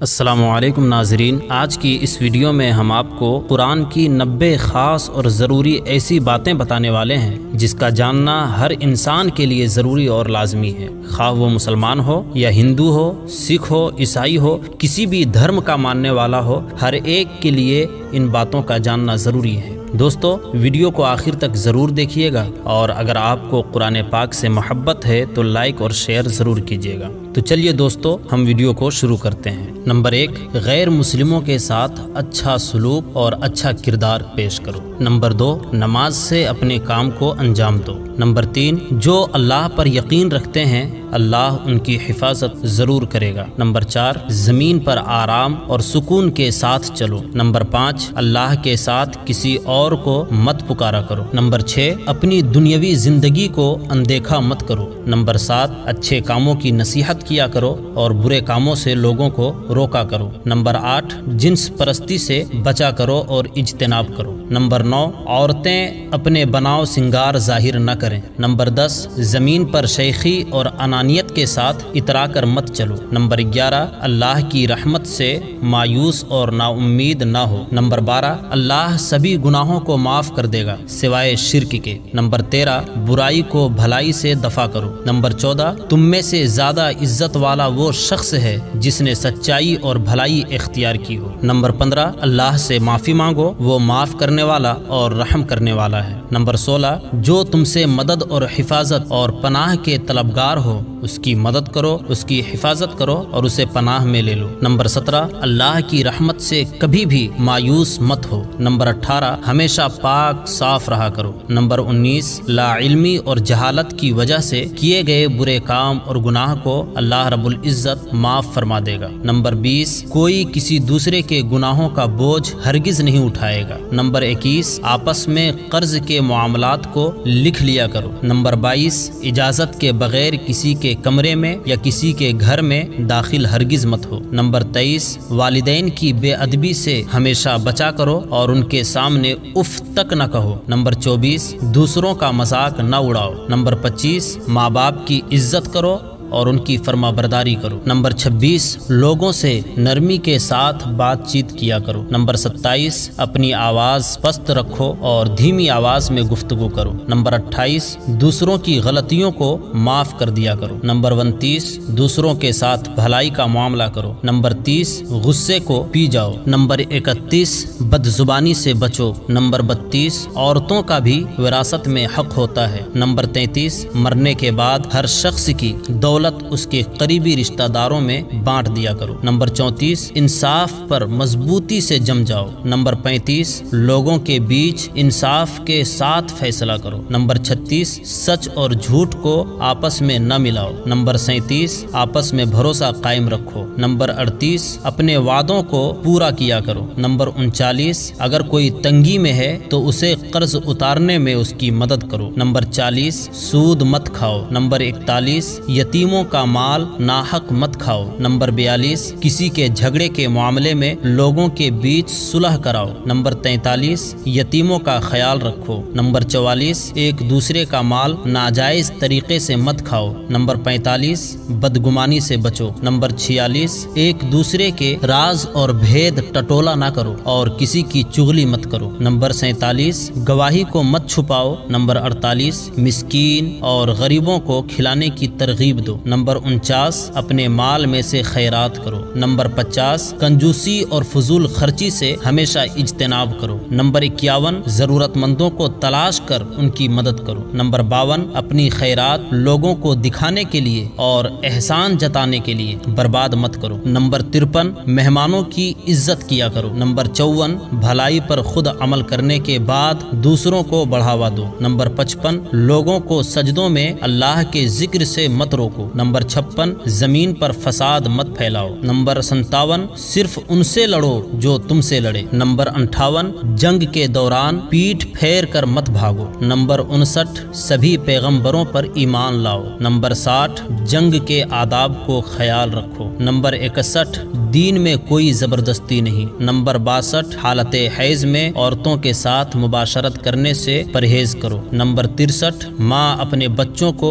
السلام علیکم ناظرین، آج کی اس ویڈیو میں ہم آپ کو قرآن کی 90 خاص اور ضروری ایسی باتیں بتانے والے ہیں جس کا جاننا ہر انسان کے لیے ضروری اور لازمی ہے، خواہ وہ مسلمان ہو یا ہندو ہو، سکھ ہو، عیسائی ہو، کسی بھی دھرم کا ماننے والا ہو، ہر ایک کے لیے ان باتوں کا جاننا ضروری ہے۔ دوستو، ویڈیو کو آخر تک ضرور دیکھیے گا، اور اگر آپ کو قرآن پاک سے محبت ہے تو لائک اور شیئر ضرور کیجیے گا۔ تو چلیے دوستو، ہم ویڈیو کو شروع کرتے ہیں۔ نمبر 1، غیر مسلموں کے ساتھ اچھا سلوک اور اچھا کردار پیش کرو۔ نمبر 2، نماز سے اپنے کام کو انجام دو۔ نمبر 3، جو اللہ پر یقین رکھتے ہیں اللہ ان کی حفاظت ضرور کرے گا۔ نمبر 4، زمین پر آرام اور سکون کے ساتھ چلو۔ نمبر 5، اللہ کے ساتھ کسی اور کو مت پکارا کرو۔ نمبر 6، اپنی دنیاوی زندگی کو اندیکھا مت کرو۔ نمبر 7، اچھے کاموں کی نصیحت کیا کرو اور برے کاموں سے لوگوں کو روکا کرو۔ نمبر 8، جنس پرستی سے بچا کرو اور اجتناب کرو۔ نمبر 9، عورتیں اپنے بناؤ سنگار ظاہر نہ کریں۔ نمبر 10، زمین پر شیخی اور انانیت کے ساتھ اترا کر مت چلو۔ نمبر 11، اللہ کی رحمت سے مایوس اور نا امید نہ ہو۔ نمبر 12، اللہ سبھی گناہوں کو معاف کر دے گا سوائے شرک کے۔ نمبر 13، برائی کو بھلائی سے دفع کرو۔ نمبر 14، تم میں سے زیادہ عزت والا وہ شخص ہے جس نے سچائی اور بھلائی اختیار کی ہو۔ نمبر 15، اللہ سے معافی مانگو، وہ معاف کرنے والا اور رحم کرنے والا ہے۔ نمبر 16، جو تم سے مدد اور حفاظت اور پناہ کے طلبگار ہو اس کی مدد کرو، اس کی حفاظت کرو اور اسے پناہ میں لے لو۔ نمبر 17، اللہ کی رحمت سے کبھی بھی مایوس مت ہو۔ نمبر 18، ہمیشہ پاک صاف رہا کرو۔ نمبر 19، لا علمی اور جہالت کی وجہ سے کیے گئے برے کام اور گناہ کو اللہ رب العزت معاف فرما دے گا۔ نمبر 20، کوئی کسی دوسرے کے گناہوں کا بوجھ ہرگز نہیں اٹھائے گا۔ نمبر 21، آپس میں قرض کے معاملات کو لکھ لیا کرو۔ نمبر 22، اجازت کے بغیر کسی کے کمرے میں یا کسی کے گھر میں داخل ہرگز مت ہو۔ نمبر 23، والدین کی بے ادبی سے ہمیشہ بچا کرو اور ان کے سامنے اف تک نہ کہو۔ نمبر 24، دوسروں کا مذاق نہ اڑاؤ۔ نمبر 25، ماں باپ کی عزت کرو اور ان کی فرما برداری کرو۔ نمبر 26، لوگوں سے نرمی کے ساتھ بات چیت کیا کرو۔ نمبر 27، اپنی آواز پست رکھو اور دھیمی آواز میں گفتگو کرو۔ نمبر 28، دوسروں کی غلطیوں کو معاف کر دیا کرو۔ نمبر 29، دوسروں کے ساتھ بھلائی کا معاملہ کرو۔ نمبر 30، غصے کو پی جاؤ۔ نمبر 31، بد زبانی سے بچو۔ نمبر 32، عورتوں کا بھی وراثت میں حق ہوتا ہے۔ نمبر 33، مرنے کے بعد ہر شخص کی دولت اس کے قریبی رشتہ داروں میں بانٹ دیا کرو۔ نمبر 34، انصاف پر مضبوطی سے جم جاؤ۔ نمبر 35، لوگوں کے بیچ انصاف کے ساتھ فیصلہ کرو۔ نمبر 36، سچ اور جھوٹ کو آپس میں نہ ملاؤ۔ نمبر 37، آپس میں بھروسہ قائم رکھو۔ نمبر 38، اپنے وعدوں کو پورا کیا کرو۔ نمبر 39، اگر کوئی تنگی میں ہے تو اسے قرض اتارنے میں اس کی مدد کرو۔ نمبر 40، سود مت کھاؤ۔ نمبر 41، یتیموں کا مال ناحق مت کھاؤ۔ نمبر 42، کسی کے جھگڑے کے معاملے میں لوگوں کے بیچ صلح کراؤ۔ نمبر 43، یتیموں کا خیال رکھو۔ نمبر 44، ایک دوسرے کا مال ناجائز طریقے سے مت کھاؤ۔ نمبر 45، بدگمانی سے بچو۔ نمبر 46، ایک دوسرے کے راز اور بھید ٹٹولا نہ کرو اور کسی کی چغلی مت کرو۔ نمبر 47، گواہی کو مت چھپاؤ۔ نمبر 48، مسکین اور غریبوں کو کھلانے کی ترغیب دو۔ نمبر 49، اپنے مال میں سے خیرات کرو۔ نمبر 50، کنجوسی اور فضول خرچی سے ہمیشہ اجتناب کرو۔ نمبر 51، ضرورت مندوں کو تلاش کر ان کی مدد کرو۔ نمبر 52، اپنی خیرات لوگوں کو دکھانے کے لیے اور احسان جتانے کے لیے برباد مت کرو۔ نمبر 53، مہمانوں کی عزت کیا کرو۔ نمبر 54، بھلائی پر خود عمل کرنے کے بعد دوسروں کو بڑھاوا دو۔ نمبر 55، لوگوں کو سجدوں میں اللہ کے ذکر سے مت روکو۔ نمبر 56، زمین پر فساد مت پھیلاؤ۔ نمبر 57، صرف ان سے لڑو جو تم سے لڑے۔ نمبر 58، جنگ کے دوران پیٹھ پھیر کر مت بھاگو۔ نمبر 59، سبھی پیغمبروں پر ایمان لاؤ۔ نمبر 60، جنگ کے آداب کو خیال رکھو۔ نمبر 61، دین میں کوئی زبردستی نہیں۔ نمبر 62، حالت حیض میں عورتوں کے ساتھ مباشرت کرنے سے پرہیز کرو۔ نمبر 63، ماں اپنے بچوں کو